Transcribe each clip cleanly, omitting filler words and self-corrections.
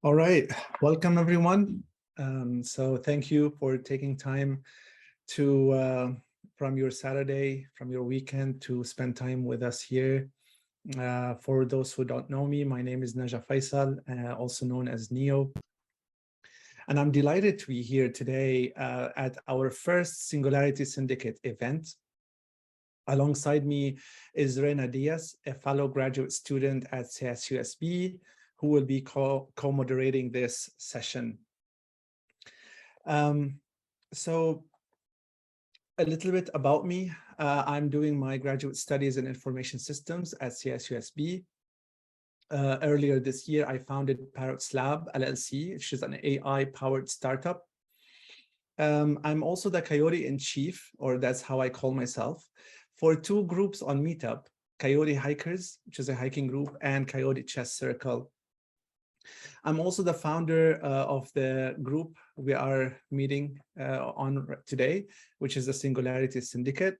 All right, welcome everyone. So thank you for taking time to from your Saturday, from your weekend to spend time with us here. For those who don't know me, my name is Naja Faisal, also known as Neo. And I'm delighted to be here today at our first Singularity Syndicate event. Alongside me is Rena Diaz, a fellow graduate student at CSUSB, who will be co-moderating this session. So a little bit about me. I'm doing my graduate studies in information systems at CSUSB. Earlier this year, I founded Parrots Lab, LLC, which is an AI-powered startup. I'm also the Coyote in chief, or that's how I call myself, for two groups on Meetup, Coyote Hikers, which is a hiking group, and Coyote Chess Circle. I'm also the founder of the group we are meeting on today, which is the Singularity Syndicate.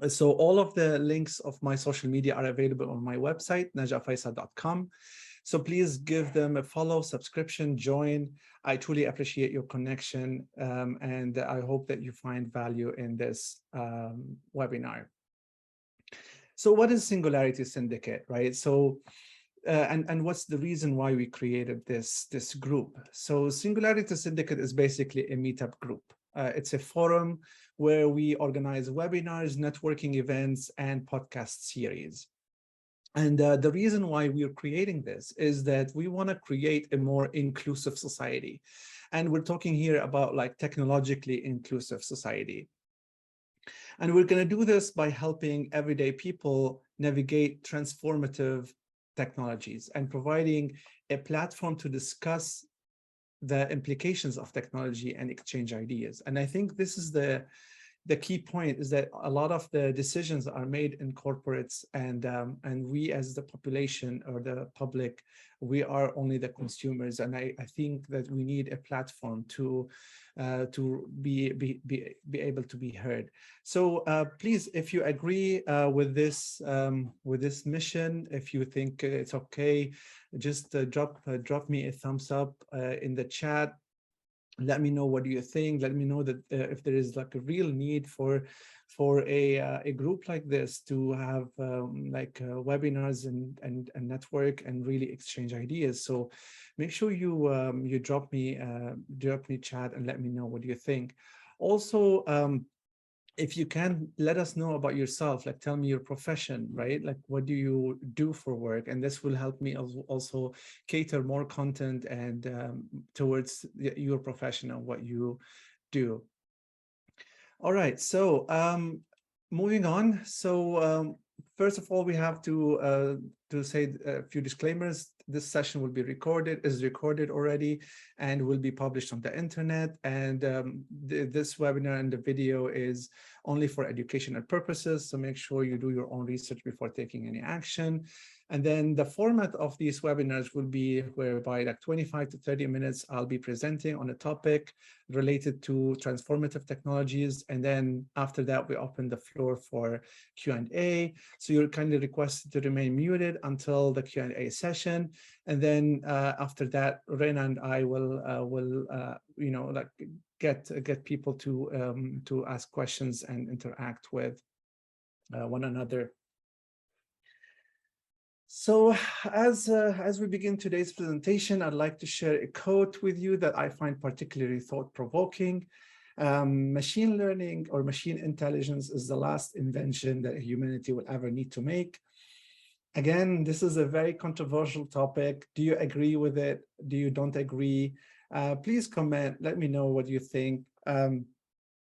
So all of the links of my social media are available on my website, najafaisal.com. So please give them a follow, subscription, join. I truly appreciate your connection, and I hope that you find value in this webinar. So what is Singularity Syndicate, right? So and what's the reason why we created this group? So Singularity Syndicate is basically a meetup group. It's a forum where we organize webinars, networking events, and podcast series. And the reason why we're creating this is that we want to create a more inclusive society. And we're talking here about like technologically inclusive society. And we're going to do this by helping everyday people navigate transformative technologies and providing a platform to discuss the implications of technology and exchange ideas. And I think this is the key point, is that a lot of the decisions are made in corporates, and we as the population or the public, we are only the consumers. And I think that we need a platform to be able to be heard. So please, if you agree with this mission, if you think it's okay, just drop me a thumbs up in the chat. Let me know what do you think. Let me know that if there is like a real need for a group like this to have webinars and network and really exchange ideas. So make sure you you drop me chat and let me know what do you think. Also, if you can, let us know about yourself, like tell me your profession, right? Like what do you do for work? And this will help me also cater more content and towards your profession and what you do. All right, so moving on. So first of all, we have to say a few disclaimers. This session will be is recorded already, and will be published on the internet. And this webinar and the video is only for educational purposes. So make sure you do your own research before taking any action. And then the format of these webinars will be whereby like 25 to 30 minutes, I'll be presenting on a topic related to transformative technologies. And then after that, we open the floor for Q&A. So you're kindly requested to remain muted until the Q&A session. And then after that, Rena and I will you know, like get people to ask questions and interact with one another. So as we begin today's presentation, I'd like to share a quote with you that I find particularly thought-provoking. Machine learning or machine intelligence is the last invention that humanity will ever need to make. Again, this is a very controversial topic. Do you agree with it? Do you don't agree? Please comment, let me know what you think. And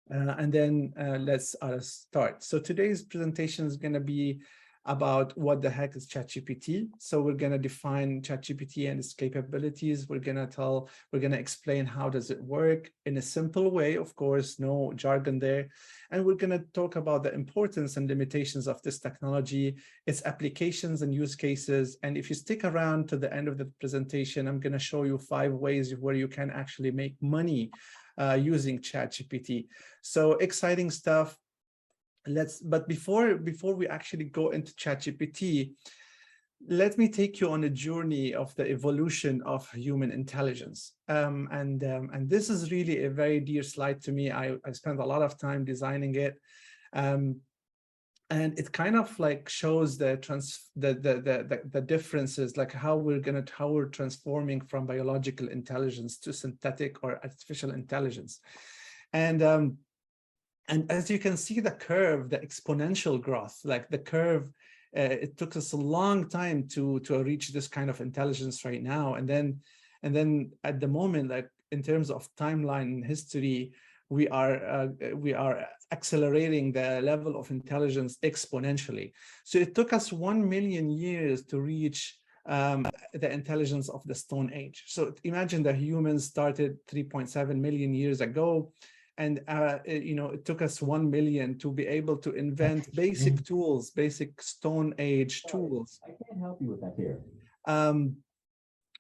then let's start. So today's presentation is going to be about what the heck is Chat GPT. So we're going to define Chat GPT and its capabilities. We're going to explain how does it work in a simple way, of course, no jargon there. And we're going to talk about the importance and limitations of this technology, its applications and use cases. And if you stick around to the end of the presentation, I'm going to show you 5 ways where you can actually make money using Chat GPT. So exciting stuff. But before we actually go into Chat GPT, let me take you on a journey of the evolution of human intelligence. And this is really a very dear slide to me. I spent a lot of time designing it. And it kind of like shows the differences, like how we're transforming from biological intelligence to synthetic or artificial intelligence. And as you can see, the curve, the exponential growth, like the curve, it took us a long time to reach this kind of intelligence right now. And then at the moment, like in terms of timeline in history, we are accelerating the level of intelligence exponentially. So it took us 1 million years to reach the intelligence of the Stone Age. So imagine that humans started 3.7 million years ago. And it took us 1 million to be able to invent basic tools, basic Stone Age tools. I can't help you with that here.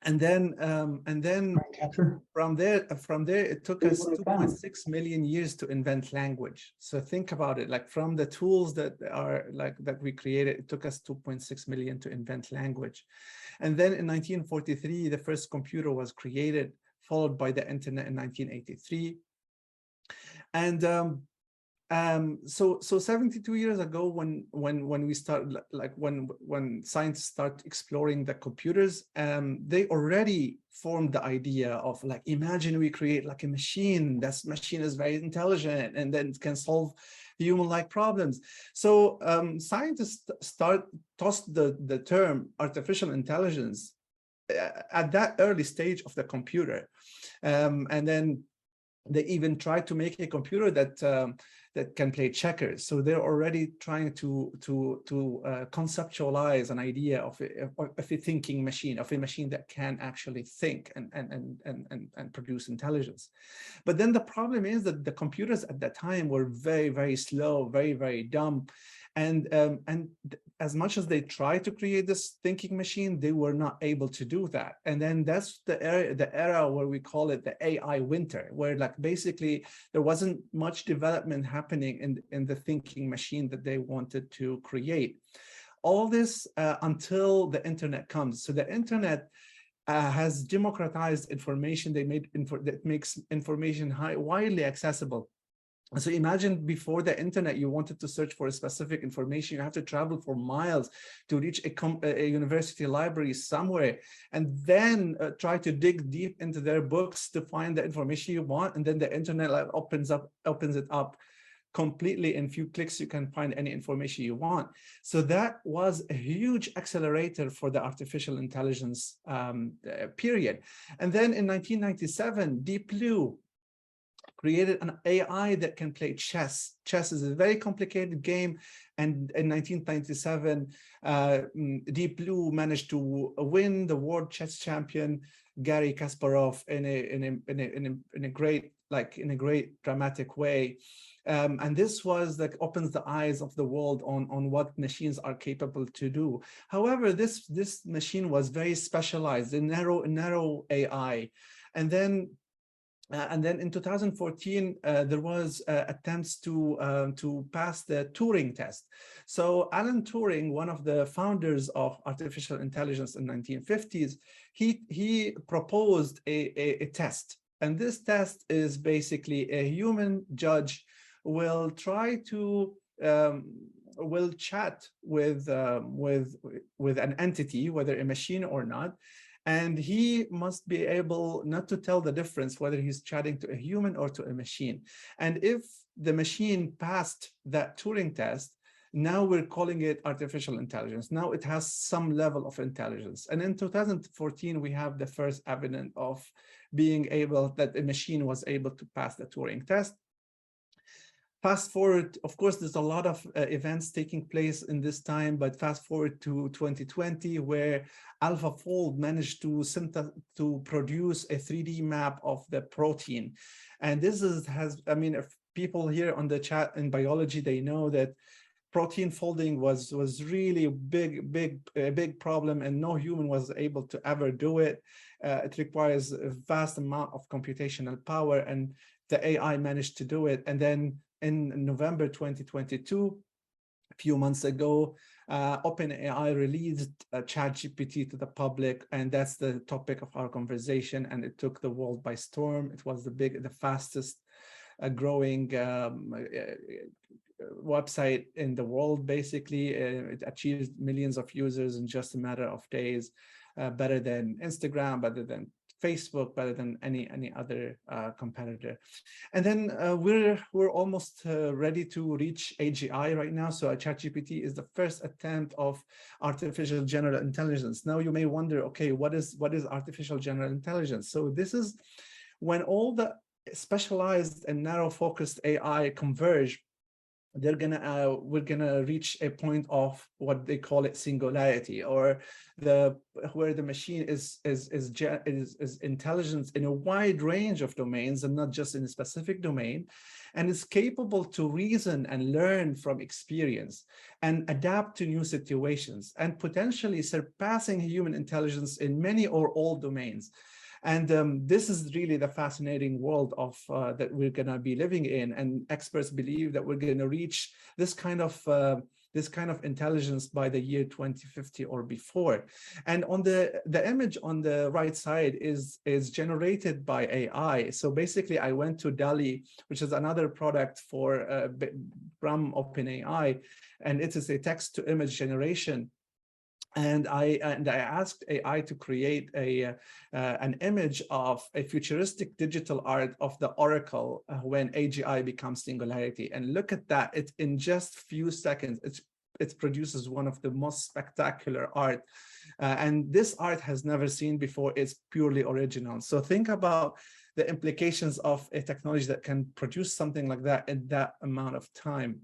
And then from there, it took us 2.6 million years to invent language. So think about it, like from the tools that we created, it took us 2.6 million to invent language. And then in 1943, the first computer was created, followed by the internet in 1983. And so 72 years ago, when we started, like when scientists start exploring the computers, they already formed the idea of like, imagine we create like a machine. That machine is very intelligent and then it can solve human-like problems. So scientists tossed the term artificial intelligence at that early stage of the computer, and then they even tried to make a computer that can play checkers. So they're already trying to conceptualize an idea of a thinking machine, of a machine that can actually think and produce intelligence. But then the problem is that the computers at that time were very, very slow, very, very dumb. And as much as they tried to create this thinking machine, they were not able to do that. And then that's the era where we call it the AI winter, where like basically there wasn't much development happening in the thinking machine that they wanted to create. All this until the internet comes. So the internet has democratized information. That makes information widely accessible. So imagine before the internet, you wanted to search for a specific information, you have to travel for miles to reach a university library somewhere, and then try to dig deep into their books to find the information you want. And then the internet like opens it up completely. In a few clicks, you can find any information you want. So that was a huge accelerator for the artificial intelligence period. And then in 1997, Deep Blue created an AI that can play chess. Chess is a very complicated game, and in 1997, Deep Blue managed to win the world chess champion Garry Kasparov in a great dramatic way. And this was like opens the eyes of the world on what machines are capable to do. However, this machine was very specialized in narrow AI, and then in 2014, there was attempts to pass the Turing test. So Alan Turing, one of the founders of artificial intelligence in the 1950s, he proposed a test. And this test is basically a human judge will try to will chat with an entity, whether a machine or not. And he must be able not to tell the difference whether he's chatting to a human or to a machine. And if the machine passed that Turing test, now we're calling it artificial intelligence. Now it has some level of intelligence. And in 2014, we have the first evidence of being able, that a machine was able to pass the Turing test. Fast forward, of course, there's a lot of events taking place in this time, but fast forward to 2020, where AlphaFold managed to produce a 3D map of the protein. And this I mean, if people here on the chat in biology, they know that protein folding was really a big problem, and no human was able to ever do it. It requires a vast amount of computational power, and the AI managed to do it. And then in November 2022, a few months ago, OpenAI released Chat GPT to the public, and that's the topic of our conversation. And it took the world by storm. It was the fastest growing website in the world. Basically, it achieved millions of users in just a matter of days, better than Instagram, better than Facebook, better than any other competitor. And then we're almost ready to reach AGI right now. So ChatGPT is the first attempt of artificial general intelligence. Now you may wonder, okay, what is artificial general intelligence? So this is when all the specialized and narrow focused AI converge. We're gonna reach a point of what they call it singularity, or where the machine is intelligence in a wide range of domains and not just in a specific domain, and is capable to reason and learn from experience and adapt to new situations, and potentially surpassing human intelligence in many or all domains. And this is really the fascinating world of that we're going to be living in. And experts believe that we're going to reach this kind of intelligence by the year 2050 or before. And on the image on the right side is generated by AI. So basically, I went to DALL-E, which is another product from OpenAI, and it is a text-to-image generation. And I asked AI to create an image of a futuristic digital art of the Oracle when AGI becomes singularity. And look at that! It in just few seconds, it produces one of the most spectacular art. And this art has never seen before. It's purely original. So think about the implications of a technology that can produce something like that in that amount of time.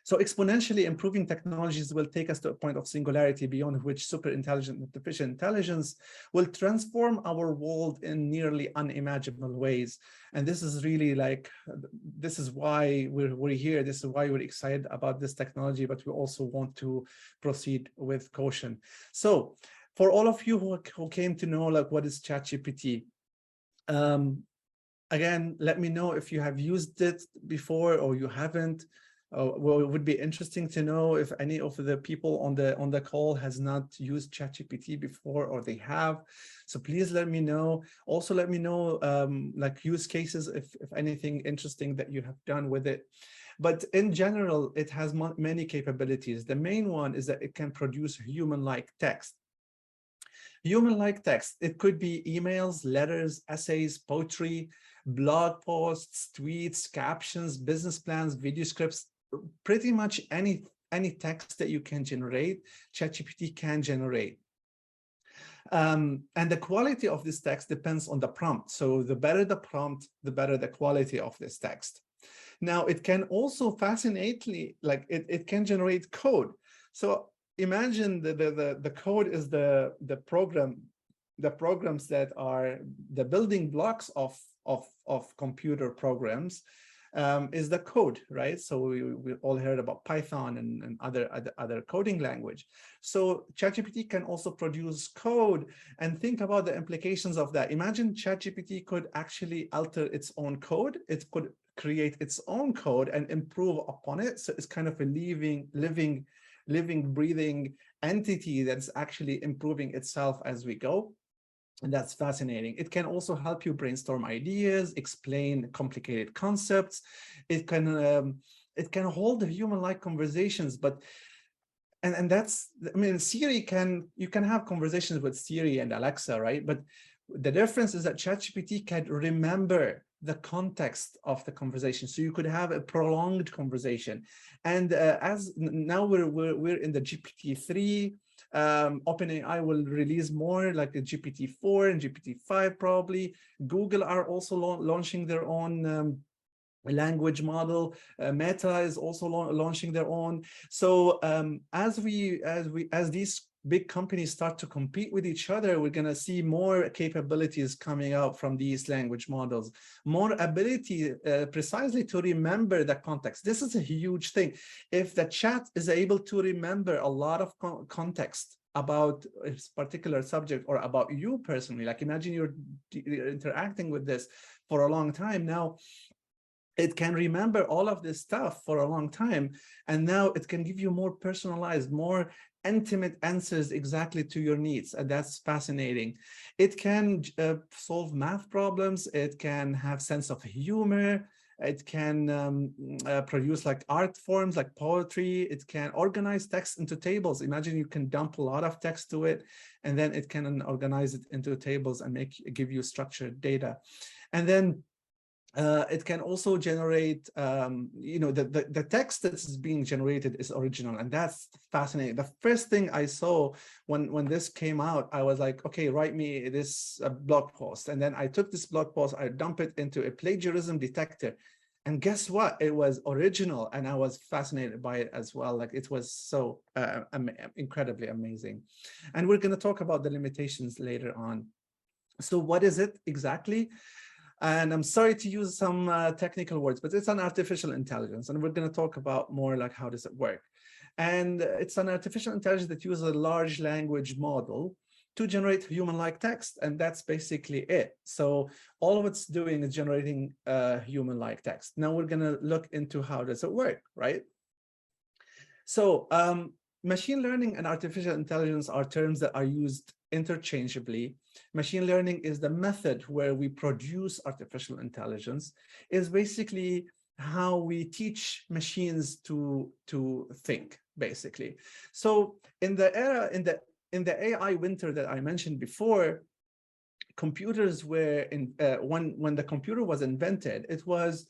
So exponentially improving technologies will take us to a point of singularity beyond which super intelligent artificial intelligence will transform our world in nearly unimaginable ways. And this is really this is why we're here. This is why we're excited about this technology, but we also want to proceed with caution. So for all of you who came to know what is ChatGPT, again, let me know if you have used it before or you haven't. Well, it would be interesting to know if any of the people on the call has not used ChatGPT before, or they have. So please let me know. Also, let me know use cases if anything interesting that you have done with it. But in general, it has many capabilities. The main one is that it can produce human-like text. Human-like text. It could be emails, letters, essays, poetry, blog posts, tweets, captions, business plans, video scripts. Pretty much any text that you can generate, ChatGPT can generate. And the quality of this text depends on the prompt. So the better the prompt, the better the quality of this text. Now, it can also fascinately, it can generate code. So imagine the code is the programs that are the building blocks of computer programs. Is the code, right? So we all heard about Python and other coding language. So ChatGPT can also produce code, and think about the implications of that. Imagine ChatGPT could actually alter its own code. It could create its own code and improve upon it. So it's kind of a living, breathing entity that's actually improving itself as we go. And that's fascinating. It can also help you brainstorm ideas, explain complicated concepts. It can hold human-like conversations, and that's, I mean, you can have conversations with Siri and Alexa, right? But the difference is that ChatGPT can remember the context of the conversation, so you could have a prolonged conversation. And as now we're in the GPT-3. OpenAI will release more like the GPT-4 and GPT-5 probably. Google are also launching their own language model. Meta is also launching their own. So as these big companies start to compete with each other, we're going to see more capabilities coming out from these language models, more ability precisely to remember the context. This is a huge thing. If the chat is able to remember a lot of context about a particular subject or about you personally, like imagine you're interacting with this for a long time now, it can remember all of this stuff for a long time. And now it can give you more personalized, more intimate answers exactly to your needs. And that's fascinating. It can solve math problems. It can have sense of humor. It can produce like art forms, like poetry. It can organize text into tables. Imagine you can dump a lot of text to it, and then it can organize it into tables and give you structured data. And then it can also generate, the text that's being generated is original, and that's fascinating. The first thing I saw when this came out, I was like, okay, write me this blog post. And then I took this blog post, I dumped it into a plagiarism detector. And guess what? It was original, and I was fascinated by it as well. Like, it was so incredibly amazing. And we're going to talk about the limitations later on. So what is it exactly? And I'm sorry to use some technical words, but it's an artificial intelligence. And we're going to talk about more like how does it work. And it's an artificial intelligence that uses a large language model to generate human-like text. And that's basically it. So all of it's doing is generating human-like text. Now we're going to look into how does it work, right? So machine learning and artificial intelligence are terms that are used interchangeably. Machine learning is the method where we produce artificial intelligence. Is basically how we teach machines to think, basically. So in the AI winter that I mentioned before, computers were when the computer was invented, it was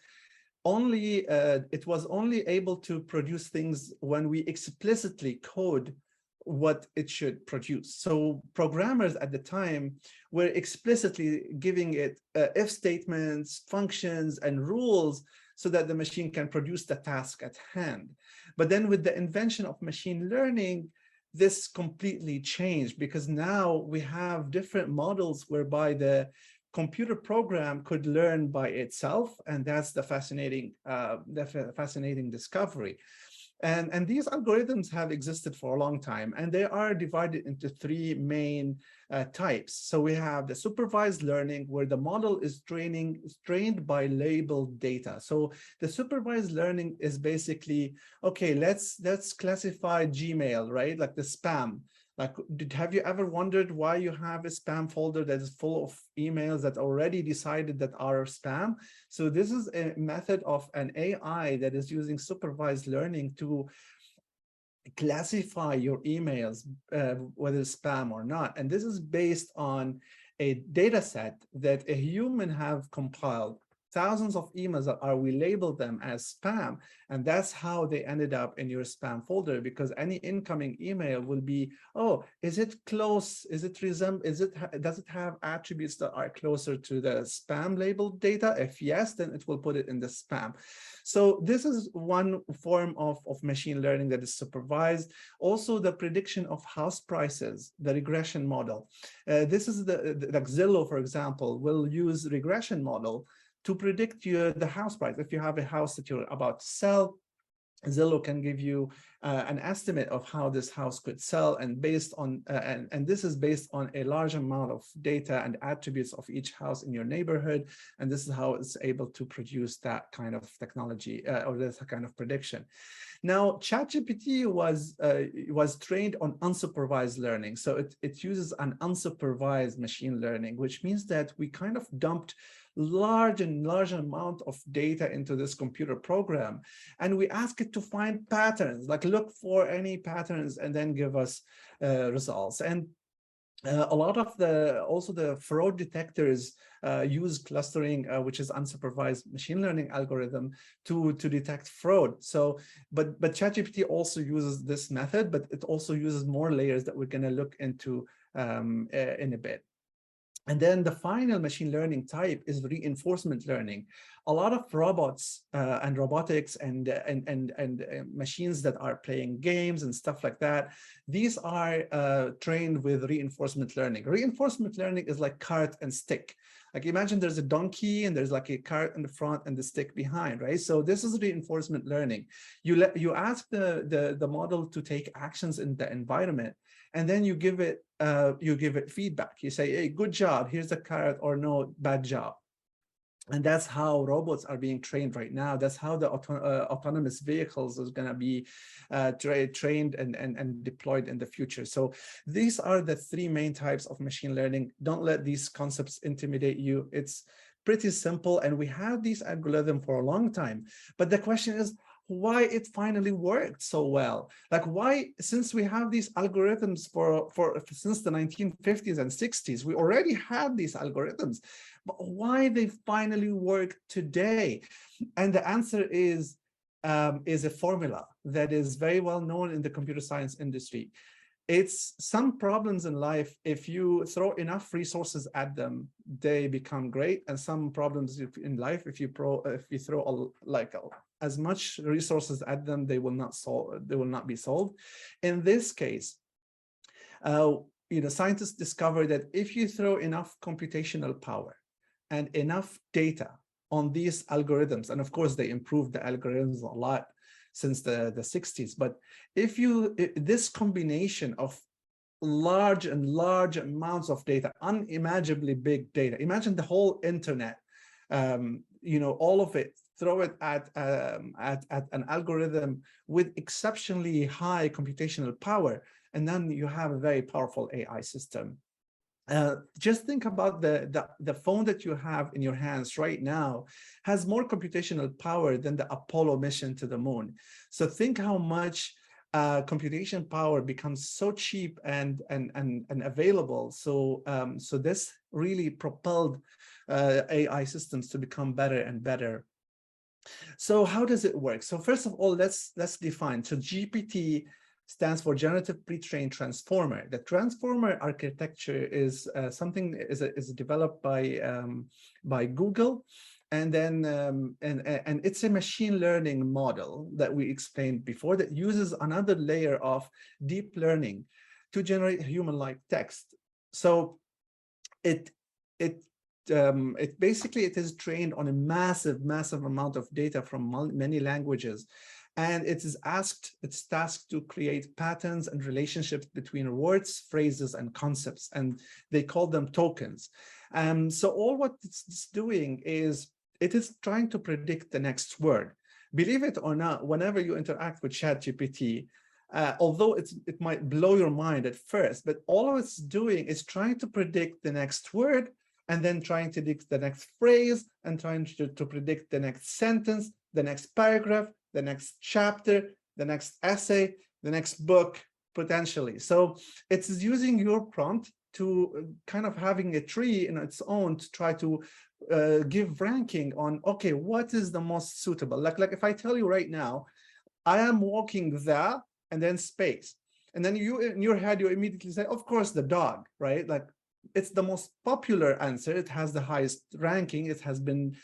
only able to produce things when we explicitly code what it should produce. So programmers at the time were explicitly giving it if statements, functions, and rules so that the machine can produce the task at hand. But then with the invention of machine learning, this completely changed, because now we have different models whereby the computer program could learn by itself, and that's the fascinating discovery. And these algorithms have existed for a long time, and they are divided into three main types. So we have the supervised learning, where the model is trained by labeled data. So the supervised learning is basically, okay, let's classify Gmail, right? Like the spam. Like, have you ever wondered why you have a spam folder that is full of emails that already decided that are spam? So this is a method of an AI that is using supervised learning to classify your emails, whether it's spam or not. And this is based on a data set that a human have compiled, thousands of emails that we labeled them as spam, and that's how they ended up in your spam folder, because any incoming email will be, oh, is it close? Does it have attributes that are closer to the spam labeled data? If yes, then it will put it in the spam. So this is one form of machine learning that is supervised. Also, the prediction of house prices, the regression model. This is like Zillow, for example, will use regression model to predict the house price. If you have a house that you're about to sell, Zillow can give you an estimate of how this house could sell, and based on and this is based on a large amount of data and attributes of each house in your neighborhood, and this is how it's able to produce that kind of technology or this kind of prediction. Now, Chat GPT was trained on unsupervised learning, so it uses an unsupervised machine learning, which means that we kind of dumped large amount of data into this computer program, and we ask it to find patterns, like look for any patterns and then give us results. And a lot of the fraud detectors use clustering, which is unsupervised machine learning algorithm to detect fraud. So, but ChatGPT also uses this method, but it also uses more layers that we're going to look into in a bit. And then the final machine learning type is reinforcement learning. A lot of robots and robotics and machines that are playing games and stuff like that, these are trained with reinforcement learning. Reinforcement learning is like carrot and stick. Like, imagine there's a donkey and there's like a carrot in the front and the stick behind, right? So this is reinforcement learning. You ask the model to take actions in the environment, and then you give it feedback. You say, hey, good job, here's the carrot, or no, bad job. And that's how robots are being trained right now. That's how the autonomous vehicles is going to be trained and deployed in the future. So these are the three main types of machine learning. Don't let these concepts intimidate you. It's pretty simple, and we have these algorithms for a long time. But the question is, why it finally worked so well? Like, why, since we have these algorithms since the 1950s and 60s, we already had these algorithms, but why they finally work today? And the answer is a formula that is very well known in the computer science industry. It's some problems in life, if you throw enough resources at them, they become great. And some problems in life, if you throw as much resources at them, they will not be solved. In this case, scientists discovered that if you throw enough computational power and enough data on these algorithms, and of course they improved the algorithms a lot since the 60s, but this combination of large amounts of data, unimaginably big data, imagine the whole internet, all of it, throw it at an algorithm with exceptionally high computational power, and then you have a very powerful AI system. Just think about the phone that you have in your hands right now has more computational power than the Apollo mission to the moon. So think how much computation power becomes so cheap and available. So this really propelled AI systems to become better and better. So how does it work? So first of all, let's define. So GPT stands for Generative Pre-trained Transformer. The transformer architecture is something is developed by Google, and then and it's a machine learning model that we explained before that uses another layer of deep learning to generate human-like text. So it basically is trained on a massive amount of data from many languages. And it's tasked to create patterns and relationships between words, phrases, and concepts, and they call them tokens. So all what it's doing is it is trying to predict the next word. Believe it or not, whenever you interact with Chat GPT, although it might blow your mind at first, but all it's doing is trying to predict the next word, and then trying to predict the next phrase, and trying to predict the next sentence, the next paragraph, the next chapter, the next essay, the next book, potentially. So it's using your prompt to kind of having a tree in its own to try to give ranking on, okay, what is the most suitable? Like if I tell you right now, I am walking there, and then space. And then you, in your head, you immediately say, of course, the dog, right? Like, it's the most popular answer. It has the highest ranking. It has been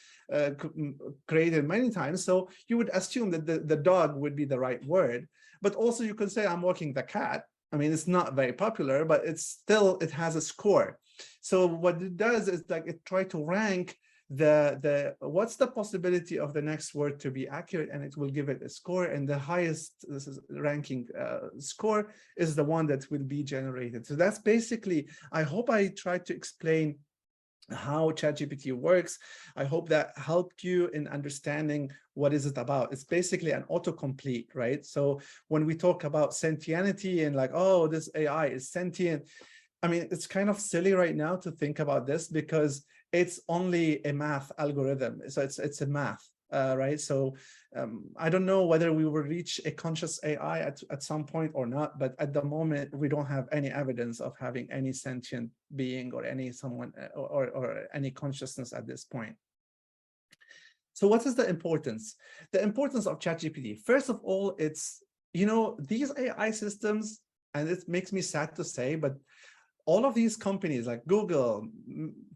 created many times. So you would assume that the dog would be the right word. But also you could say, I'm walking the cat. I mean, it's not very popular, but it has a score. So what it does is like it tries to rank what's the possibility of the next word to be accurate, and it will give it a score, and the highest ranking score is the one that will be generated. So that's basically, I hope I tried to explain how ChatGPT works. I hope that helped you in understanding what is it about. It's basically an autocomplete, right? So when we talk about sentienity and like, oh, this AI is sentient, I mean, it's kind of silly right now to think about this because it's only a math algorithm. So it's a math, right? So I don't know whether we will reach a conscious AI at some point or not, but at the moment, we don't have any evidence of having any sentient being or or any consciousness at this point. So what is the importance? The importance of ChatGPT. First of all, it's, these AI systems, and it makes me sad to say, but all of these companies like Google,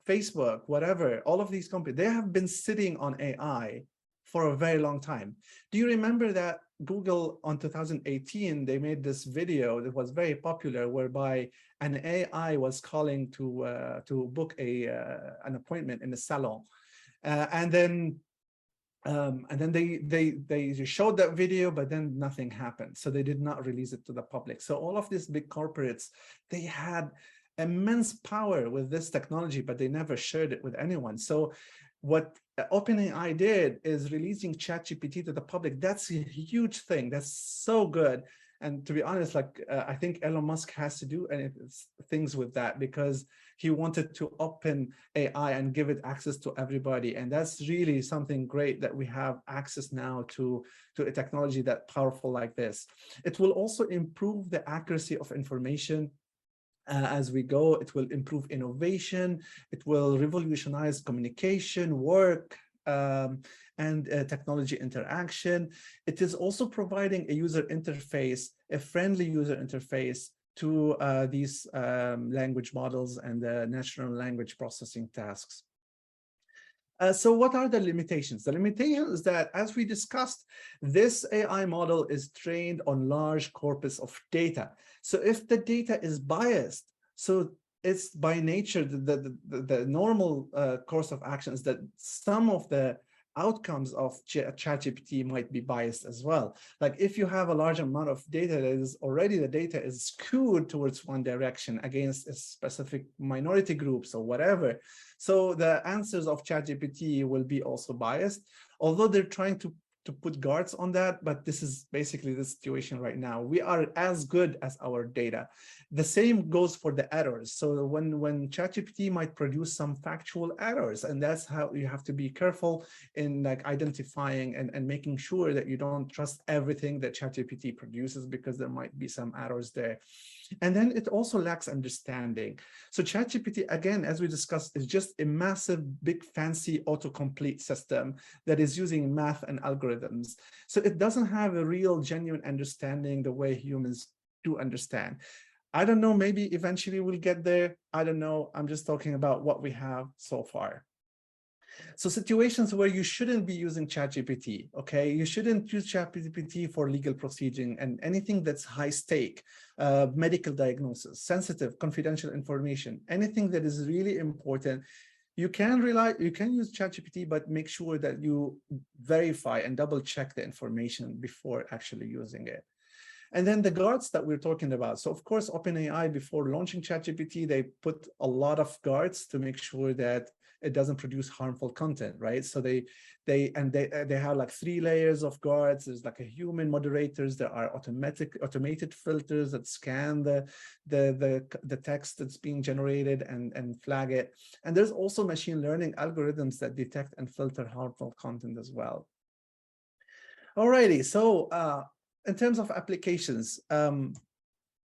Facebook, whatever, all of these companies, they have been sitting on AI for a very long time. Do you remember that Google on 2018, they made this video that was very popular whereby an AI was calling to book an appointment in a salon. And then they showed that video, but then nothing happened. So they did not release it to the public. So all of these big corporates, they had immense power with this technology, but they never shared it with anyone. So what OpenAI did is releasing ChatGPT to the public. That's a huge thing. That's so good. And to be honest, like I think Elon Musk has to do things with that, because he wanted to open AI and give it access to everybody. And that's really something great that we have access now to a technology that powerful like this. It will also improve the accuracy of information as we go. It will improve innovation. It will revolutionize communication, work, and technology interaction. It is also providing a user interface, a friendly user interface to these language models and the natural language processing tasks. So what are the limitations? The limitation is that, as we discussed, this AI model is trained on large corpus of data. So if the data is biased, so it's by nature, the normal course of action is that some of the outcomes of ChatGPT might be biased as well. Like if you have a large amount of data that is already, the data is skewed towards one direction against a specific minority groups or whatever. So the answers of ChatGPT will be also biased, although they're trying to put guards on that, but this is basically the situation right now. We are as good as our data. The same goes for the errors. So when ChatGPT might produce some factual errors, and that's how you have to be careful in like identifying and making sure that you don't trust everything that ChatGPT produces, because there might be some errors there. And then it also lacks understanding. So ChatGPT, again, as we discussed, is just a massive, big, fancy autocomplete system that is using math and algorithms. So it doesn't have a real, genuine understanding the way humans do understand. I don't know, maybe eventually we'll get there. I don't know. I'm just talking about what we have so far. So situations where you shouldn't be using ChatGPT, okay? You shouldn't use ChatGPT for legal proceeding and anything that's high stake, medical diagnosis, sensitive, confidential information, anything that is really important. You can use ChatGPT, but make sure that you verify and double check the information before actually using it. And then the guards that we're talking about. So of course, OpenAI, before launching ChatGPT, they put a lot of guards to make sure that it doesn't produce harmful content, right? So they have like 3 layers of guards. There's like a human moderators. There are automated filters that scan the text that's being generated and flag it. And there's also machine learning algorithms that detect and filter harmful content as well. Alrighty, so in terms of applications,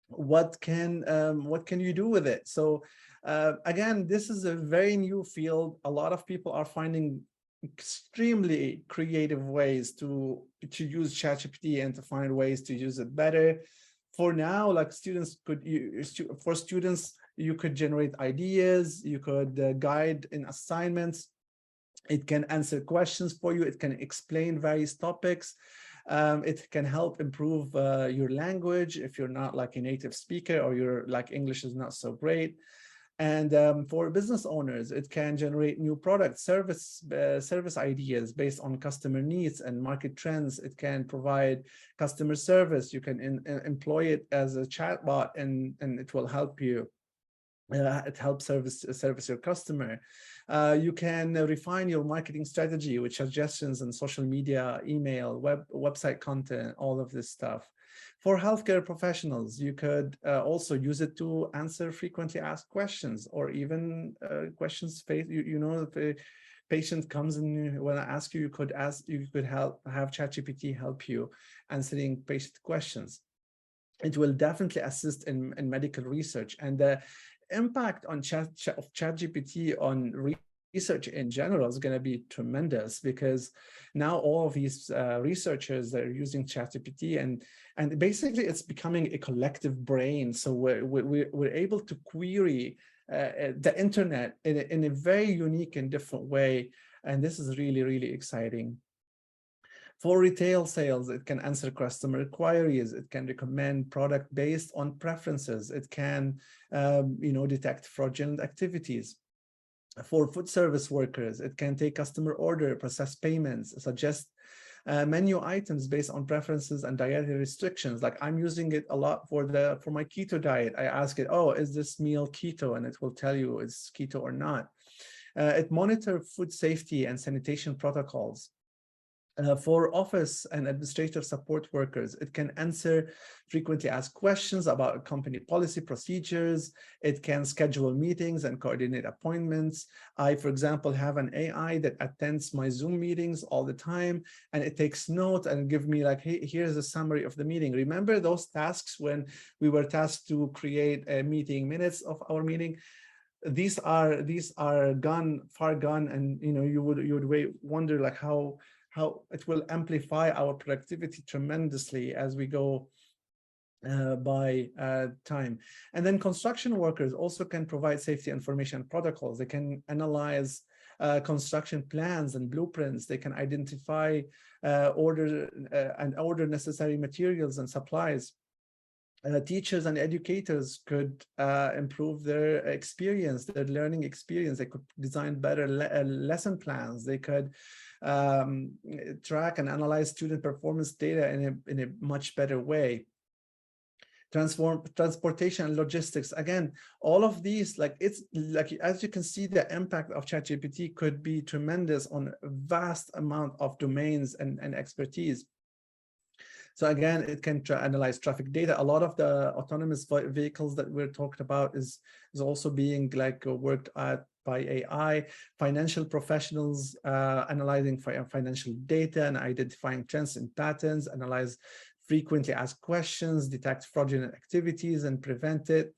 what can you do with it? So again, this is a very new field. A lot of people are finding extremely creative ways to use ChatGPT and to find ways to use it better. For now, like for students, you could generate ideas, you could guide in assignments. It can answer questions for you. It can explain various topics. It can help improve your language if you're not like a native speaker, or your like English is not so great. And for business owners, it can generate new products, service ideas based on customer needs and market trends. It can provide customer service. You can employ it as a chatbot, and it will help you. It helps service your customer. You can refine your marketing strategy with suggestions on social media, email, website content, all of this stuff. For healthcare professionals, you could also use it to answer frequently asked questions, or even questions if a patient comes and when I ask you, you could have ChatGPT help you answering patient questions. It will definitely assist in medical research, and the impact on ChatGPT on research in general is going to be tremendous, because now all of these researchers that are using ChatGPT, and basically it's becoming a collective brain. So we're able to query the internet in a very unique and different way, and this is really, really exciting. For retail sales, it can answer customer queries. It can recommend product based on preferences. It can, detect fraudulent activities. For food service workers, it can take customer order, process payments, suggest menu items based on preferences and dietary restrictions. Like I'm using it a lot for my keto diet. I ask it, oh, is this meal keto? And it will tell you it's keto or not. It monitors food safety and sanitation protocols. For office and administrative support workers, it can answer frequently asked questions about company policy procedures. It can schedule meetings and coordinate appointments. I, for example, have an AI that attends my Zoom meetings all the time, and it takes notes and give me like, hey, here's a summary of the meeting. Remember those tasks when we were tasked to create a meeting minutes of our meeting? These are gone, far gone, and you would wonder like how it will amplify our productivity tremendously as we go by time. And then construction workers also can provide safety information protocols. They can analyze construction plans and blueprints. They can identify order necessary materials and supplies. Teachers and educators could improve their experience, their learning experience. They could design better lesson plans. They could track and analyze student performance data in a much better way. Transportation and logistics. Again, all of these, like, it's like, as you can see, the impact of ChatGPT could be tremendous on a vast amount of domains and expertise. So again, it can analyze traffic data. A lot of the autonomous vehicles that we're talking about is also being like worked at by AI. Financial professionals analyzing financial data and identifying trends and patterns, analyze frequently asked questions, detect fraudulent activities and prevent it.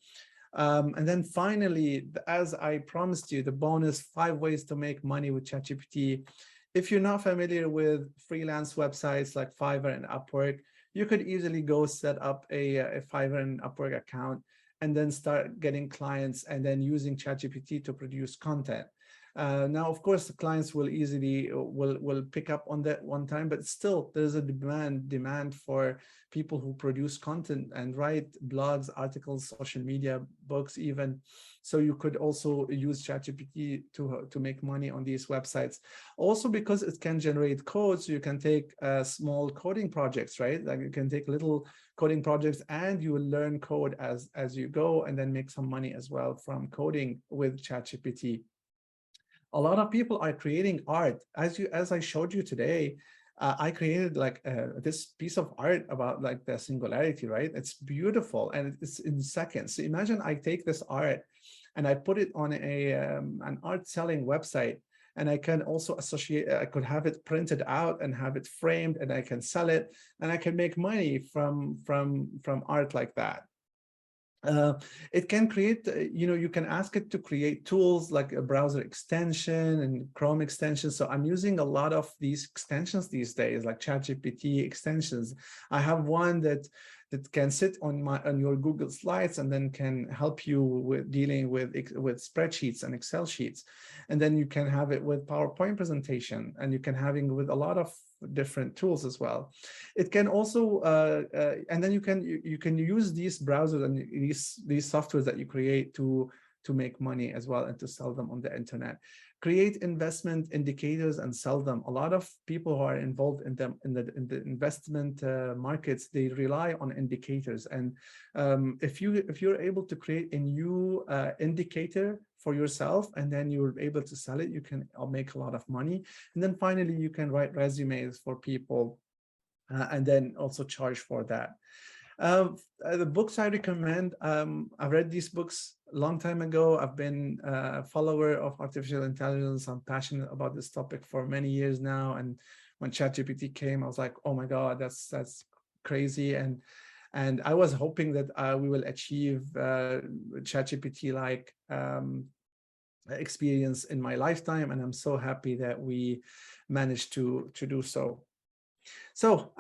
And then finally, as I promised you, the bonus 5 ways to make money with ChatGPT. If you're not familiar with freelance websites like Fiverr and Upwork, you could easily go set up a Fiverr and Upwork account and then start getting clients and then using ChatGPT to produce content. Now, of course, the clients will easily will pick up on that one time, but still there's a demand for people who produce content and write blogs, articles, social media, books even. So you could also use ChatGPT to make money on these websites. Also, because it can generate code, so you can take small coding projects, right? Like you can take little coding projects and you will learn code as you go, and then make some money as well from coding with ChatGPT. A lot of people are creating art. As I showed you today, I created like this piece of art about like the singularity, right? It's beautiful and it's in seconds. So imagine I take this art and I put it on an art selling website, and I can also I could have it printed out and have it framed, and I can sell it, and I can make money from art like that. It can create, you can ask it to create tools like a browser extension and Chrome extension. So I'm using a lot of these extensions these days, like ChatGPT extensions. I have one that can sit on your Google Slides and then can help you with dealing with spreadsheets and Excel sheets. And then you can have it with PowerPoint presentation, and you can have it with a lot of different tools as well. It can also and then you can use these browsers and these softwares that you create to make money as well and to sell them on the internet. Create investment indicators and sell them. A lot of people who are involved in the investment markets, they rely on indicators. And if you're able to create a new indicator for yourself, and then you're able to sell it, you can make a lot of money. And then finally, you can write resumes for people and then also charge for that. The books I recommend, I read these books a long time ago. I've been a follower of artificial intelligence. I'm passionate about this topic for many years now. And when ChatGPT came, I was like, oh my God, that's crazy. And I was hoping that we will achieve ChatGPT-like experience in my lifetime. And I'm so happy that we managed to do so. So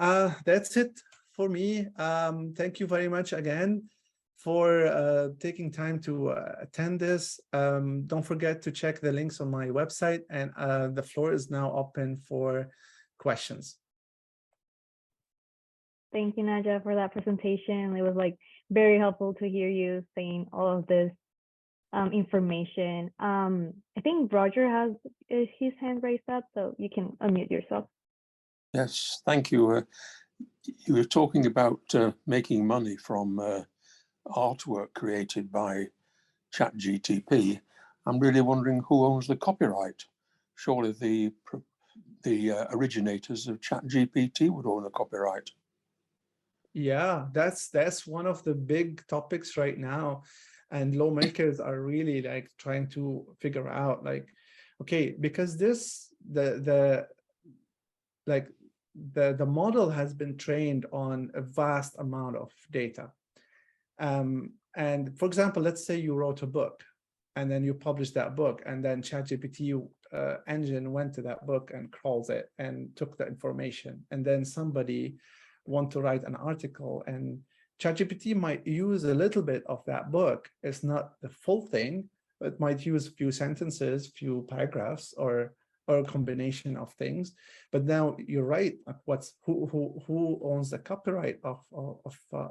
that's it for me. Thank you very much again for taking time to attend this. Don't forget to check the links on my website, and the floor is now open for questions. Thank you, Naja, for that presentation. It was like very helpful to hear you saying all of this information. I think Roger has his hand raised up, so you can unmute yourself. Yes, thank you. You were talking about making money from artwork created by Chat GPT. I'm really wondering who owns the copyright. Surely the originators of Chat GPT would own the copyright. Yeah, that's one of the big topics right now, and lawmakers are really like trying to figure out like, okay, because the model has been trained on a vast amount of data. And for example, let's say you wrote a book and then you published that book, and then ChatGPT engine went to that book and crawls it and took the information, and then somebody want to write an article, and ChatGPT might use a little bit of that book. It's not the full thing. It might use a few sentences, few paragraphs, or a combination of things. But now you're right. Who owns the copyright of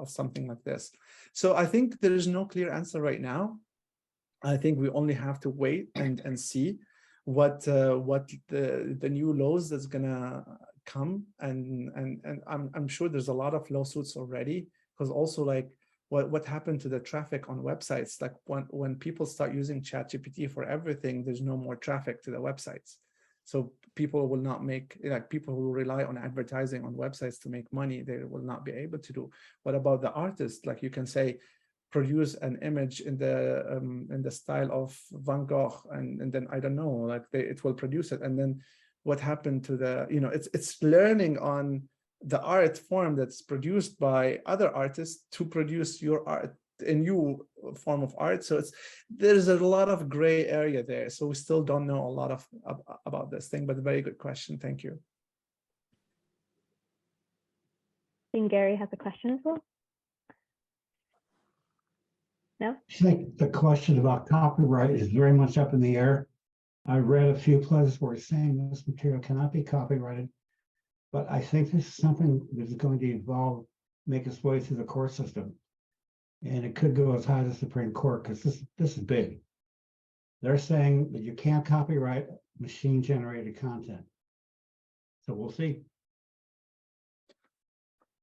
something like this? So I think there is no clear answer right now. I think we only have to wait and see what the new laws that's gonna come, and I'm sure there's a lot of lawsuits already, because also like what happened to the traffic on websites, like when people start using ChatGPT for everything, there's no more traffic to the websites. So people will not make, like people who rely on advertising on websites to make money, they will not be able to do. What about the artists? Like you can say, produce an image in the style of Van Gogh, and then I don't know, like it will produce it. And then what happened to the, it's learning on the art form that's produced by other artists to produce your art, a new form of art. So there's a lot of gray area there. So we still don't know a lot about this thing, but a very good question. Thank you. I think Gary has a question as well. No? I think the question about copyright is very much up in the air. I read a few places where it's saying this material cannot be copyrighted, but I think this is something that is going to evolve, make its way through the court system. And it could go as high as the Supreme Court, because this is big. They're saying that you can't copyright machine-generated content. So we'll see.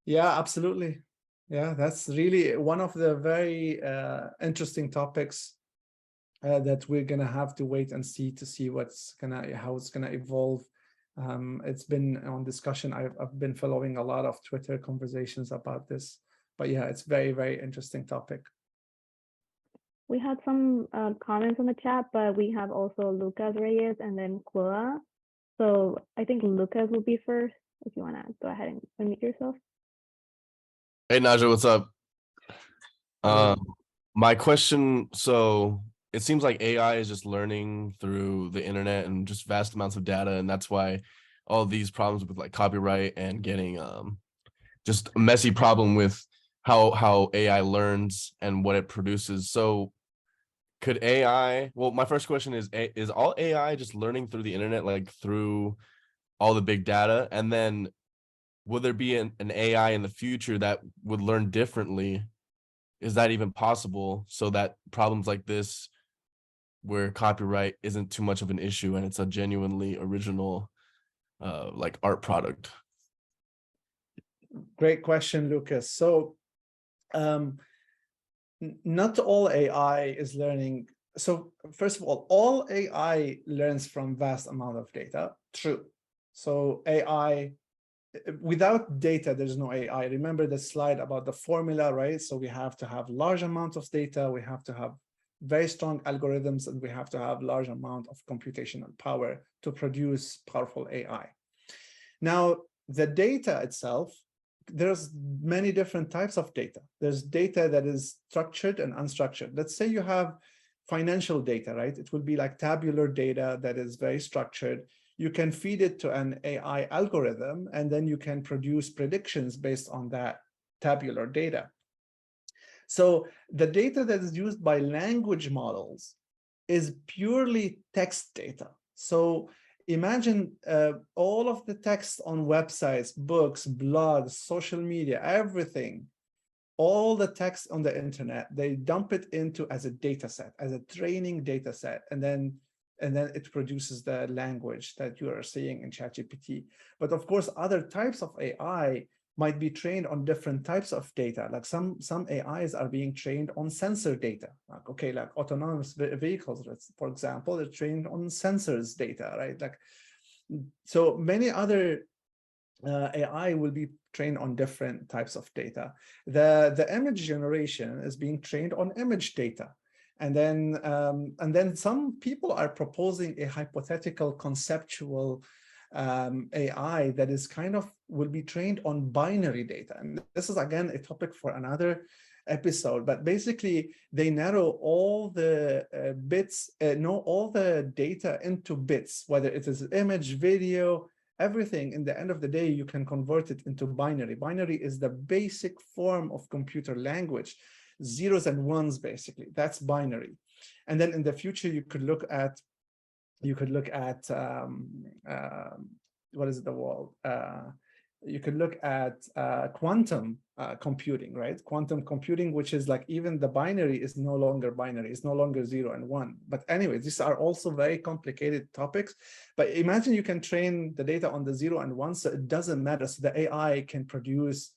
Yeah, absolutely. Yeah, that's really one of the very interesting topics that we're gonna have to wait and see to see how it's gonna evolve. It's been on discussion. I've been following a lot of Twitter conversations about this, but yeah, it's very, very interesting topic. We had some comments on the chat, but we have also Lucas Reyes and then Chloa. So I think Lucas will be first. If you want to go ahead and unmute yourself. Hey, Naja, what's up? My question, so it seems like AI is just learning through the internet and just vast amounts of data, and that's why all these problems with like copyright and getting just a messy problem with how AI learns and what it produces. So could AI, well, my first question is all AI just learning through the internet, like through all the big data? And then will there be an AI in the future that would learn differently? Is that even possible, so that problems like this, where copyright isn't too much of an issue and it's a genuinely original like art product? Great question, Lucas. So not all AI is learning. So first of all AI learns from vast amount of data. True. So AI, without data, there's no AI. Remember the slide about the formula, right? So we have to have large amounts of data. We have to have very strong algorithms, and we have to have large amount of computational power to produce powerful AI. Now, the data itself, there's many different types of data. There's data that is structured and unstructured. Let's say you have financial data, right? It will be like tabular data that is very structured. You can feed it to an AI algorithm, and then you can produce predictions based on that tabular data. So the data that is used by language models is purely text data. So imagine all of the text on websites, books, blogs, social media, everything, all the text on the internet, they dump it into as a data set, as a training data set, and then it produces the language that you are seeing in ChatGPT. But of course, other types of AI might be trained on different types of data. Like some AIs are being trained on sensor data. Like, okay, like autonomous vehicles, for example, they're trained on sensors data, right? Like, so many other AI will be trained on different types of data. The image generation is being trained on image data. And then some people are proposing a hypothetical conceptual AI that is kind of will be trained on binary data. And this is again a topic for another episode, but basically they narrow all the bits, all the data into bits, whether it is image, video, everything. In the end of the day, you can convert it into binary. Binary is the basic form of computer language, zeros and ones, basically. That's binary. And then in the future, you could look at what is the word? You could look at quantum computing, right? Quantum computing, which is like even the binary is no longer binary, it's no longer 0 and 1. But anyway, these are also very complicated topics. But imagine you can train the data on the 0 and 1, so it doesn't matter. So the AI can produce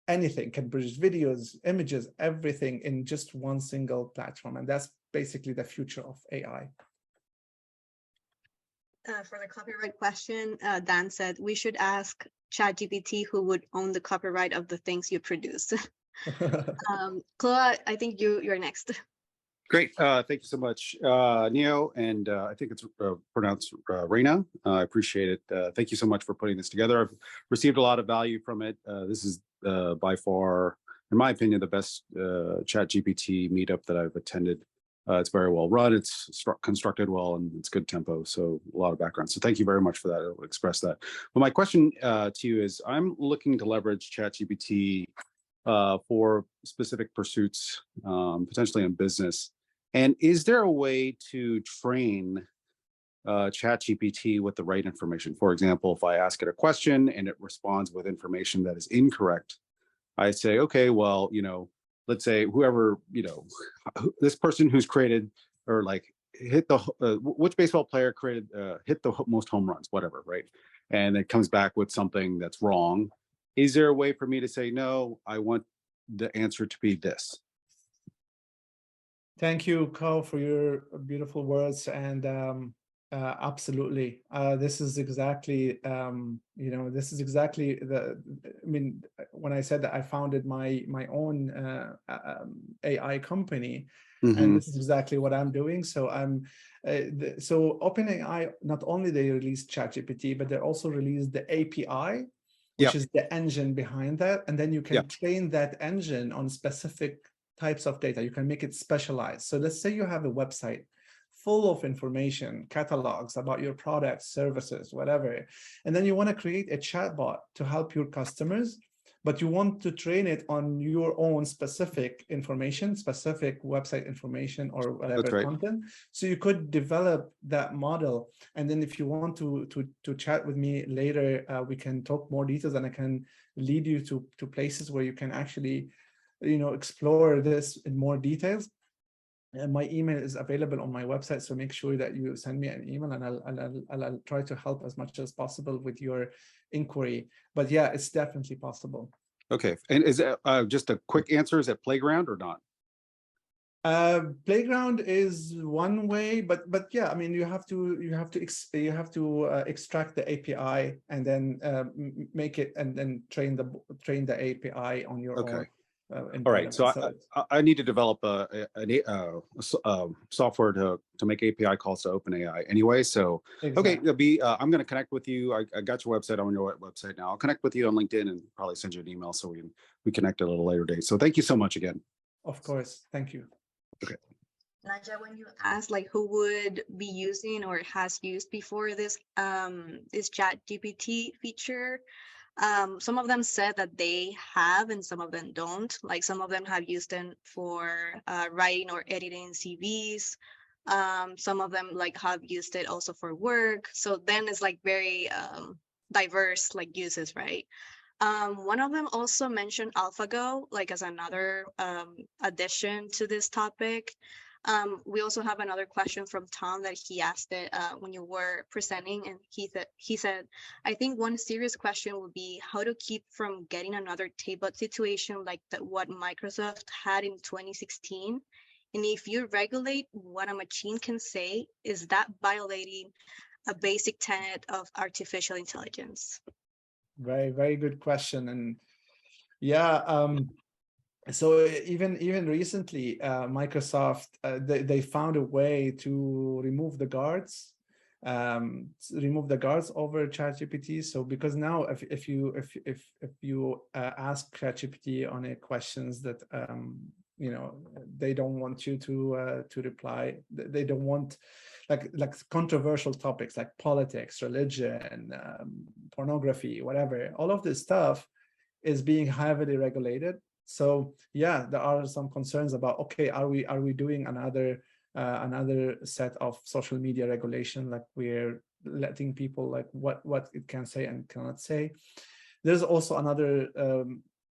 anything, can produce videos, images, everything in just one single platform. And that's basically the future of AI. For the copyright question, Dan said we should ask Chat GPT who would own the copyright of the things you produce. Chloe, I think you're next. Great. Thank you so much, Neo, and I think it's pronounced Reina. I appreciate it. Thank you so much for putting this together. I've received a lot of value from it. This is by far, in my opinion, the best Chat GPT meetup that I've attended. It's very well run, it's constructed well, and it's good tempo, so a lot of background. So thank you very much for that. I'll express that. But my question to you is, I'm looking to leverage ChatGPT for specific pursuits, potentially in business. And is there a way to train ChatGPT with the right information? For example, if I ask it a question and it responds with information that is incorrect, I say, okay, well, let's say whoever, this person who's created or like hit the, which baseball player created, hit the most home runs, whatever, right? And it comes back with something that's wrong. Is there a way for me to say, no, I want the answer to be this? Thank you, Ko, for your beautiful words. And absolutely, this is exactly, this is exactly when I said that I founded my own AI company, and this is exactly what I'm doing. So so OpenAI, not only they released ChatGPT, but they also released the API, which is the engine behind that, and then you can train that engine on specific types of data. You can make it specialized. So let's say you have a website full of information, catalogs about your products, services, whatever. And then you want to create a chatbot to help your customers, but you want to train it on your own specific information, specific website information or whatever content. So you could develop that model. And then if you want to chat with me later, we can talk more details, and I can lead you to places where you can actually, explore this in more details. And my email is available on my website, so make sure that you send me an email, and I'll try to help as much as possible with your inquiry. But yeah, it's definitely possible. Okay, and is it just a quick answer? Is it Playground or not? Playground is one way, but yeah, I mean, you have to extract the API and then make it, and then train the API on your own. All right, so I need to develop a software to make API calls to OpenAI anyway. So okay, I'm going to connect with you. I got your website on your website now. I'll connect with you on LinkedIn and probably send you an email so we connect at a little later date. So thank you so much again. Of course, thank you. Okay. Naja, when you asked like who would be using or has used before this Chat GPT feature, some of them said that they have and some of them don't. Like some of them have used them for writing or editing CVs. Some of them like have used it also for work. So then it's like very diverse like uses, right? One of them also mentioned AlphaGo like as another addition to this topic. We also have another question from Tom that he asked it when you were presenting, and he said, I think one serious question would be how to keep from getting another tablet situation like what Microsoft had in 2016. And if you regulate what a machine can say, is that violating a basic tenet of artificial intelligence? Very, very good question. And yeah, so even recently, Microsoft, they found a way to remove the guards, over ChatGPT. So because now if you ask ChatGPT on a questions that they don't want you to reply, they don't want like controversial topics like politics, religion, pornography, whatever, all of this stuff is being heavily regulated. So yeah, there are some concerns about, okay, are we doing another set of social media regulation, like we're letting people like what it can say and cannot say. There's also another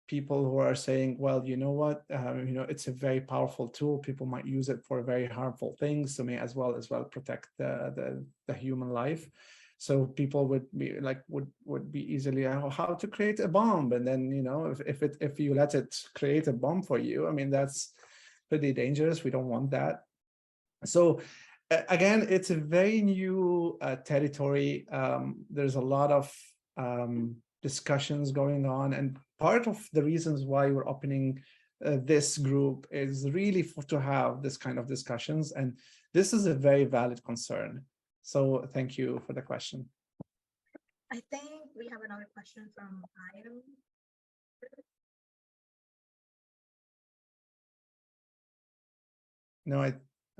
people who are saying, well, you know what, it's a very powerful tool. People might use it for very harmful things, so may as well protect the human life. So people would be like would be easily how to create a bomb, and then if you let it create a bomb for you, I mean that's pretty dangerous. We don't want that. So again, it's a very new territory. There's a lot of discussions going on, and part of the reasons why we're opening this group is really to have this kind of discussions, and this is a very valid concern. So thank you for the question. I think we have another question from Item. No, I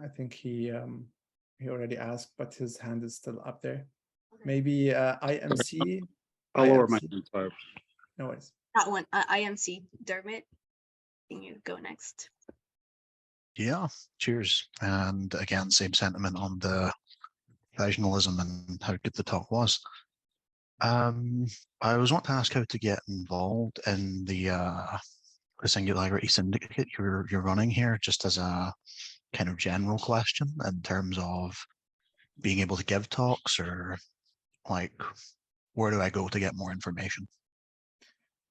think he already asked, but his hand is still up there. Okay. Maybe IMC. I'll lower my IMC. hand. Sorry. No worries. That one, IMC. Dermot, can you go next? Yeah, cheers. And again, same sentiment on the professionalism and how good the talk was. I was wanting to ask how to get involved in the Singularity Syndicate you're running here, just as a kind of general question in terms of being able to give talks, or like where do I go to get more information?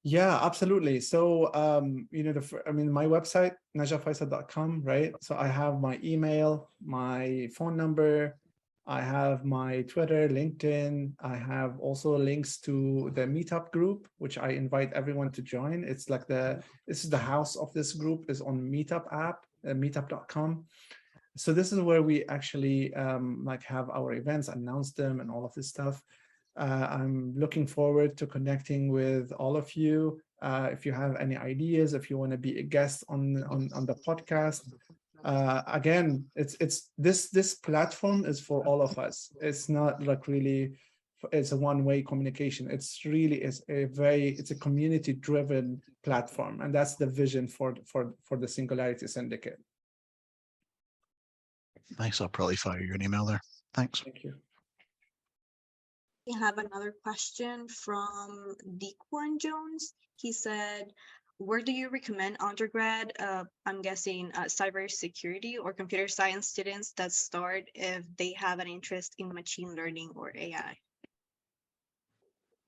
Yeah, absolutely. So, my website, najafaisal.com, right? So I have my email, my phone number, I have my Twitter, LinkedIn. I have also links to the meetup group, which I invite everyone to join. It's like this is the house of this group is on Meetup app, meetup.com. So this is where we actually have our events, announce them, and all of this stuff. I'm looking forward to connecting with all of you. If you have any ideas, if you want to be a guest on the podcast, again, it's this platform is for all of us. It's not like really, it's a one-way communication. It's really it's a community-driven platform, and that's the vision for the Singularity Syndicate. Thanks. I'll probably fire you an email there. Thanks. Thank you. We have another question from Dequan Jones. He said, where do you recommend undergrad, I'm guessing cybersecurity or computer science students that start if they have an interest in machine learning or AI?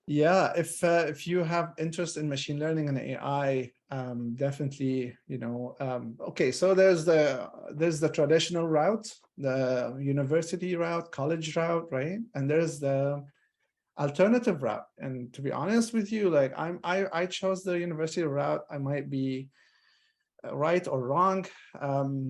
Yeah, if you have interest in machine learning and AI, definitely, okay, so there's the traditional route, the university route, college route, right? And there's the alternative route. And to be honest with you, like I chose the university route. I might be right or wrong.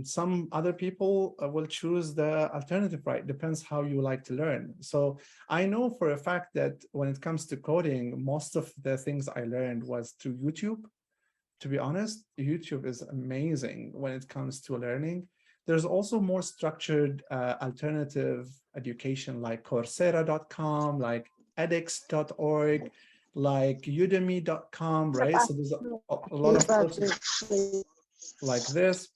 Some other people will choose the alternative route. Depends how you like to learn. So I know for a fact that when it comes to coding, most of the things I learned was through YouTube. To be honest, YouTube is amazing when it comes to learning. There's also more structured alternative education like Coursera.com, like edX.org, like udemy.com, right? So there's a lot of courses like this.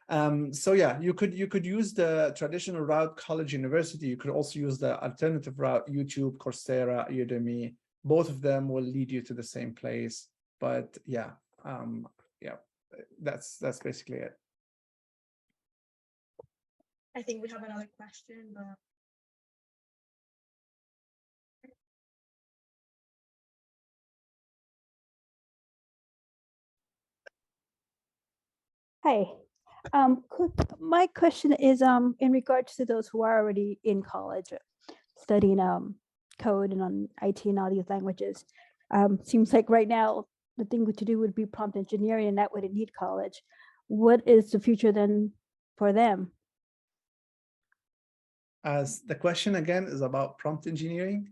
So yeah, you could use the traditional route, college, university. You could also use the alternative route, YouTube, Coursera, Udemy. Both of them will lead you to the same place. But yeah, that's basically it. I think we have another question, but Hi. My question is in regards to those who are already in college studying code and on IT and all these languages. Seems like right now the thing to do would be prompt engineering, and that wouldn't need college. What is the future then for them? As the question again is about prompt engineering.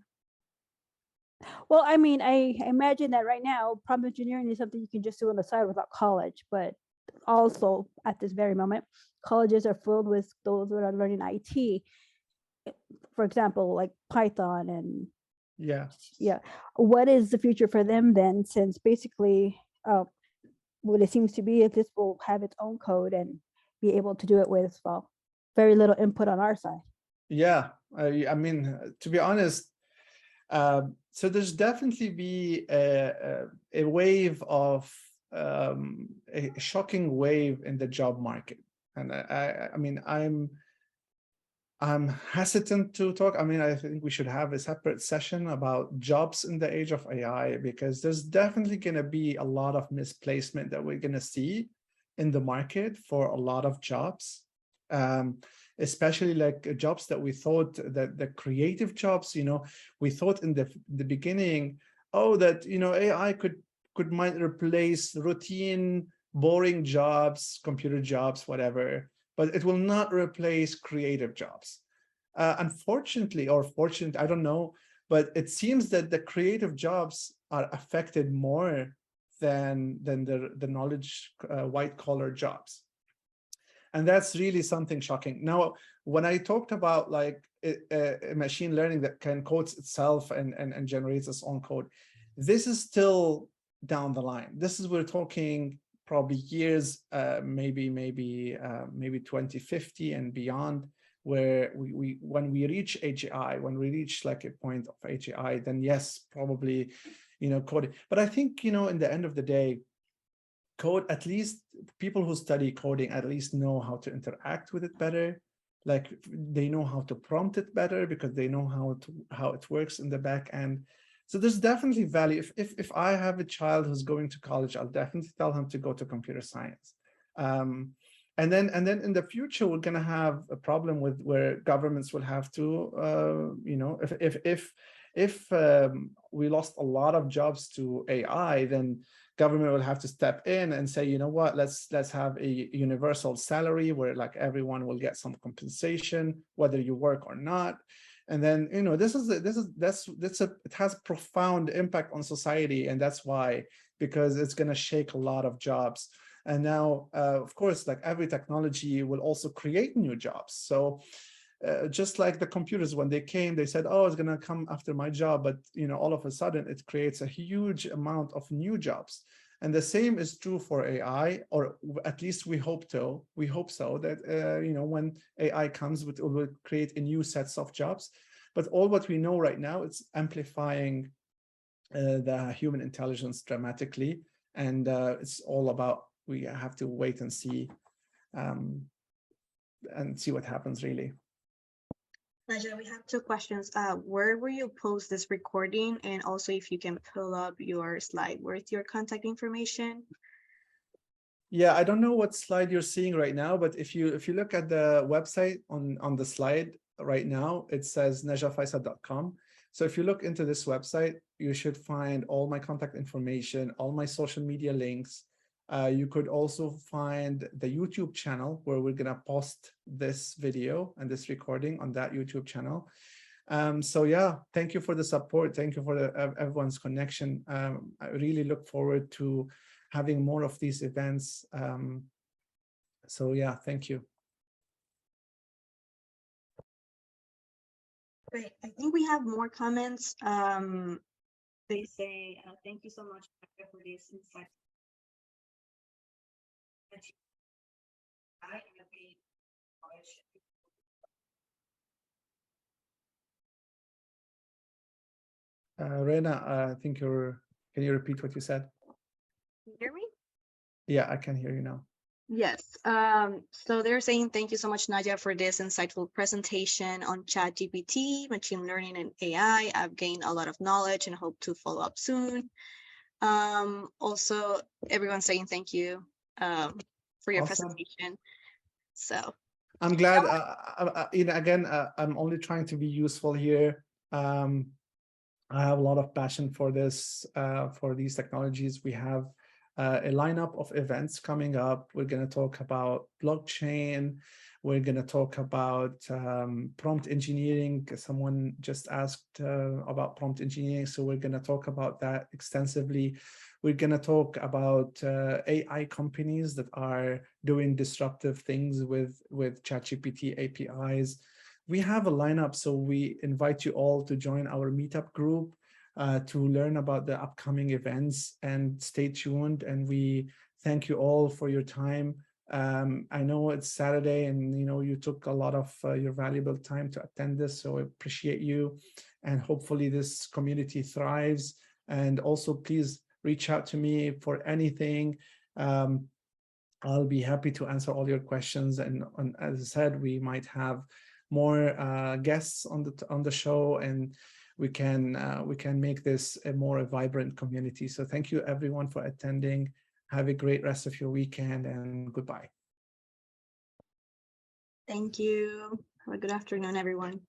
Well, I mean, I imagine that right now prompt engineering is something you can just do on the side without college, but also at this very moment, colleges are filled with those that are learning IT. For example, like Python and Yeah. what is the future for them then, since basically what it seems to be is this will have its own code and be able to do it with, well, very little input on our side. Yeah, I mean, to be honest, so there's definitely be a wave of a shocking wave in the job market, and I mean, I'm hesitant to talk. I mean, I think we should have a separate session about jobs in the age of AI, because there's definitely going to be a lot of misplacement that we're going to see in the market for a lot of jobs, especially like jobs that we thought that the creative jobs, we thought in the beginning, oh, that, AI might replace routine, boring jobs, computer jobs, whatever, but it will not replace creative jobs. Unfortunately, or fortunately, I don't know, but it seems that the creative jobs are affected more than the knowledge white collar jobs. And that's really something shocking. Now, when I talked about like machine learning that can code itself and generates its own code, this is still down the line. This is, we're talking probably years, maybe 2050 and beyond, where when we reach AGI, when we reach like a point of AGI, then yes, probably, coding. But I think, in the end of the day, code, at least people who study coding at least know how to interact with it better. Like they know how to prompt it better because they know how it works in the back end. So there's definitely value. If I have a child who's going to college, I'll definitely tell him to go to computer science. And then in the future, we're going to have a problem with where governments will have to, if we lost a lot of jobs to AI, then government will have to step in and say, you know what, let's have a universal salary where like everyone will get some compensation, whether you work or not. And then, it has profound impact on society. And that's why, because it's going to shake a lot of jobs. And now, of course, like every technology will also create new jobs. So just like the computers, when they came, they said, oh, it's going to come after my job. But, all of a sudden, it creates a huge amount of new jobs. And the same is true for AI, or at least we hope so, that, when AI comes, it will create a new sets of jobs. But all what we know right now, it's amplifying the human intelligence dramatically. And it's all about, we have to wait and see what happens, really. Naja, we have two questions. Where will you post this recording? And also if you can pull up your slide with your contact information. Yeah, I don't know what slide you're seeing right now, but if you look at the website on the slide right now, it says najafaisal.com. So if you look into this website, you should find all my contact information, all my social media links. You could also find the YouTube channel where we're going to post this video and this recording on that YouTube channel. So yeah, thank you for the support. Thank you for everyone's connection. I really look forward to having more of these events. So yeah, thank you. Great. I think we have more comments. They say, thank you so much for this insight. Rena, I think can you repeat what you said? Can you hear me? Yeah, I can hear you now. Yes. So they're saying thank you so much, Nadia, for this insightful presentation on Chat GPT, machine learning, and AI. I've gained a lot of knowledge and hope to follow up soon. Also, everyone's saying thank you for your Awesome. presentation. So I'm glad, again, I'm only trying to be useful here. I have a lot of passion for this, for these technologies. We have a lineup of events coming up. We're going to talk about blockchain. We're going to talk about prompt engineering. Someone just asked about prompt engineering, so we're going to talk about that extensively. We're going to talk about AI companies that are doing disruptive things with ChatGPT APIs. We have a lineup, so we invite you all to join our meetup group to learn about the upcoming events, and stay tuned. And we thank you all for your time. I know it's Saturday, and you took a lot of your valuable time to attend this, so I appreciate you. And hopefully this community thrives. And also, please reach out to me for anything. I'll be happy to answer all your questions. And as I said, we might have more guests on the show, and we can make this a more vibrant community. So thank you everyone for attending. Have a great rest of your weekend, and goodbye. thank you. Have a good afternoon, everyone.